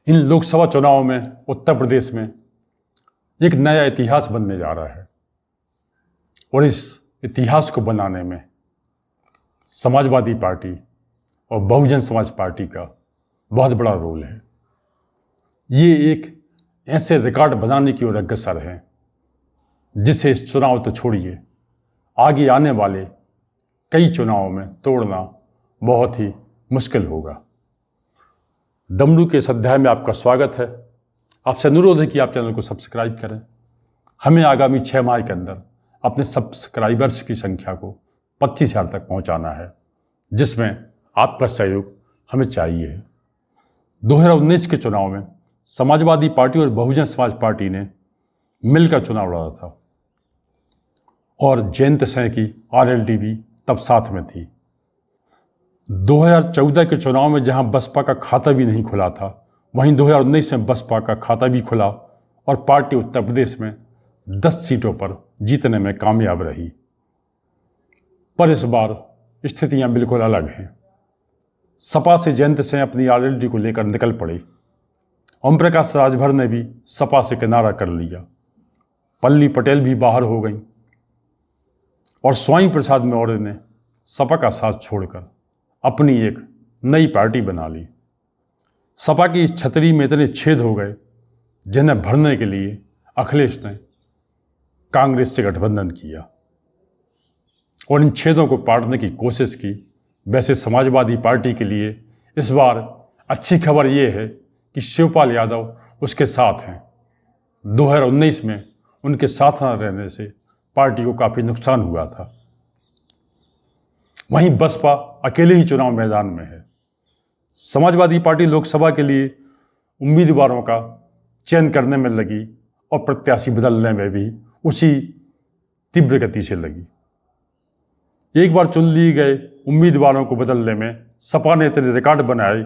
इन लोकसभा चुनावों में उत्तर प्रदेश में एक नया इतिहास बनने जा रहा है और इस इतिहास को बनाने में समाजवादी पार्टी और बहुजन समाज पार्टी का बहुत बड़ा रोल है। ये एक ऐसे रिकॉर्ड बनाने की ओर अग्रसर है जिसे इस चुनाव तो छोड़िए, आगे आने वाले कई चुनावों में तोड़ना बहुत ही मुश्किल होगा। डमरू के इस अध्याय में आपका स्वागत है। आपसे अनुरोध है कि आप चैनल को सब्सक्राइब करें। हमें आगामी 6 माह के अंदर अपने सब्सक्राइबर्स की संख्या को 25,000 तक पहुंचाना है, जिसमें आपका सहयोग हमें चाहिए। 2019 के चुनाव में समाजवादी पार्टी और बहुजन समाज पार्टी ने मिलकर चुनाव लड़ा था और जयंत सिंह की आरएलडी भी तब साथ में थी। 2014 के चुनाव में जहां बसपा का खाता भी नहीं खुला था, वहीं 2019 में बसपा का खाता भी खुला और पार्टी उत्तर प्रदेश में 10 सीटों पर जीतने में कामयाब रही। पर इस बार स्थितियां बिल्कुल अलग हैं। सपा से जयंत सिंह अपनी आरएलडी को लेकर निकल पड़े। ओम प्रकाश राजभर ने भी सपा से किनारा कर लिया। पल्ली पटेल भी बाहर हो गई और स्वामी प्रसाद मौर्य ने सपा का साथ छोड़कर अपनी एक नई पार्टी बना ली। सपा की इस छतरी में इतने छेद हो गए जिन्हें भरने के लिए अखिलेश ने कांग्रेस से गठबंधन किया और इन छेदों को पाटने की कोशिश की। वैसे समाजवादी पार्टी के लिए इस बार अच्छी खबर यह है कि शिवपाल यादव उसके साथ हैं। 2019 में उनके साथ न रहने से पार्टी को काफ़ी नुकसान हुआ था। वहीं बसपा अकेले ही चुनाव मैदान में है। समाजवादी पार्टी लोकसभा के लिए उम्मीदवारों का चयन करने में लगी और प्रत्याशी बदलने में भी उसी तीव्र गति से लगी। एक बार चुन लिए गए उम्मीदवारों को बदलने में सपा ने इतने रिकॉर्ड बनाए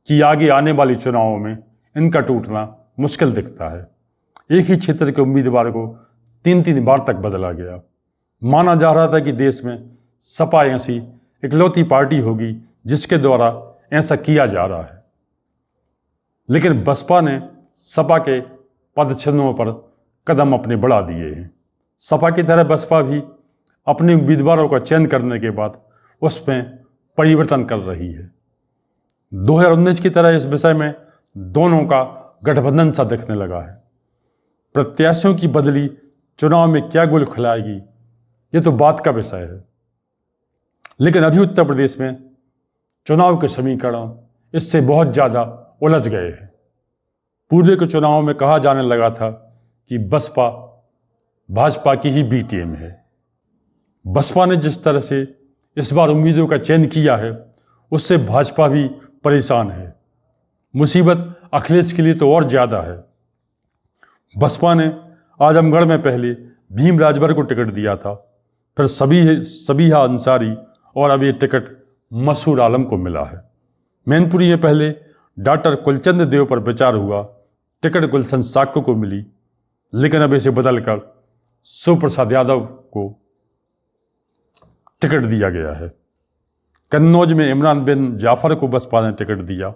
कि आगे आने वाले चुनावों में इनका टूटना मुश्किल दिखता है। एक ही क्षेत्र के उम्मीदवार को 3-3 बार तक बदला गया। माना जा रहा था कि देश में सपा ऐसी इकलौती पार्टी होगी जिसके द्वारा ऐसा किया जा रहा है, लेकिन बसपा ने सपा के पदचिन्हों पर कदम अपने बढ़ा दिए हैं। सपा की तरह बसपा भी अपने उम्मीदवारों का चयन करने के बाद उसमें परिवर्तन कर रही है। 2019 की तरह इस विषय में दोनों का गठबंधन सा दिखने लगा है। प्रत्याशियों की बदली चुनाव में क्या गुल खिलाएगी, ये तो बात का विषय है, लेकिन अभी उत्तर प्रदेश में चुनाव के समीकरण इससे बहुत ज़्यादा उलझ गए हैं। पूर्व के चुनाव में कहा जाने लगा था कि बसपा भाजपा की ही बी टीम है। बसपा ने जिस तरह से इस बार उम्मीदों का चयन किया है उससे भाजपा भी परेशान है। मुसीबत अखिलेश के लिए तो और ज़्यादा है। बसपा ने आजमगढ़ में पहले भीम राजभर को टिकट दिया था, फिर सबीहा अंसारी और अब ये टिकट मसूर आलम को मिला है। मैनपुरी में पहले डॉक्टर कुलचंद देव पर विचार हुआ, टिकट गुलशन साक्य को मिली, लेकिन अब इसे बदलकर शिवप्रसाद यादव को टिकट दिया गया है। कन्नौज में इमरान बिन जाफर को बसपा ने टिकट दिया।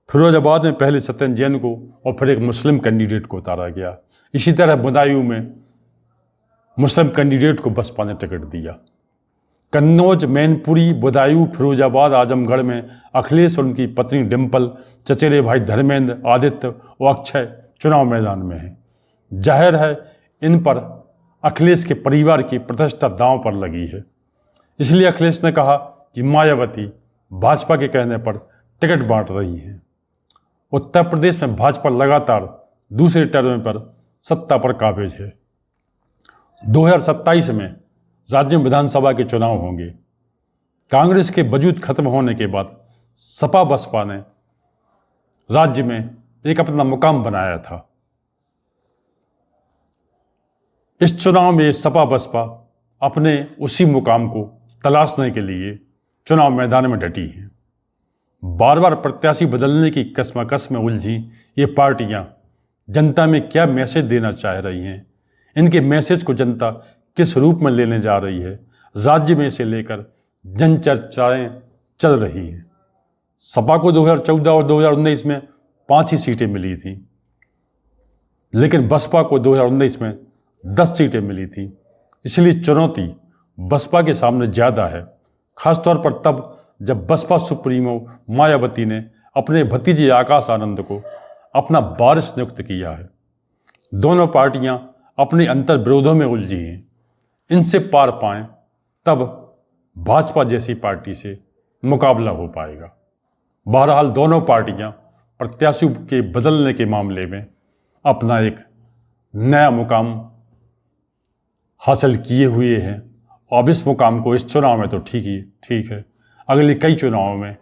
फिरोजाबाद में पहले सत्यन जैन को और फिर एक मुस्लिम कैंडिडेट को उतारा गया। इसी तरह बदायूं में मुस्लिम कैंडिडेट को बसपा ने टिकट दिया। कन्नौज, मैनपुरी, बदायूं, फिरोजाबाद, आजमगढ़ में अखिलेश और उनकी पत्नी डिम्पल, चचेरे भाई धर्मेंद्र, आदित्य और अक्षय चुनाव मैदान में हैं। जाहिर है इन पर अखिलेश के परिवार की प्रतिष्ठा दांव पर लगी है। इसलिए अखिलेश ने कहा कि मायावती भाजपा के कहने पर टिकट बांट रही हैं। उत्तर प्रदेश में भाजपा लगातार दूसरे टर्म पर सत्ता पर काबिज है। 2027 में राज्य में विधानसभा के चुनाव होंगे। कांग्रेस के वजूद खत्म होने के बाद सपा बसपा ने राज्य में एक अपना मुकाम बनाया था। इस चुनाव में सपा बसपा अपने उसी मुकाम को तलाशने के लिए चुनाव मैदान में डटी हैं। बार बार प्रत्याशी बदलने की कश्मकश में उलझी ये पार्टियां जनता में क्या मैसेज देना चाह रही हैं, इनके मैसेज को जनता किस रूप में लेने जा रही है, राज्य में से लेकर जन चर्चाएं चल रही हैं। सपा को 2014 और 2019 में 5 ही सीटें मिली थी, लेकिन बसपा को 2019 में 10 सीटें मिली थी। इसलिए चुनौती बसपा के सामने ज़्यादा है, खासतौर पर तब जब बसपा सुप्रीमो मायावती ने अपने भतीजे आकाश आनंद को अपना वारिस नियुक्त किया है। दोनों पार्टियां अपने अंतर विरोधों में उलझी हैं। इनसे पार पाएं तब भाजपा जैसी पार्टी से मुकाबला हो पाएगा। बहरहाल दोनों पार्टियां प्रत्याशी के बदलने के मामले में अपना एक नया मुकाम हासिल किए हुए हैं। अब इस मुकाम को इस चुनाव में तो ठीक है, अगले कई चुनावों में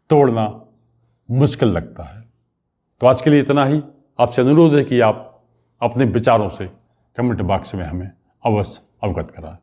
तोड़ना मुश्किल लगता है। तो आज के लिए इतना ही। आपसे अनुरोध है कि आप अपने विचारों से कमेंट बॉक्स में हमें अवश्य अवगत कराएं।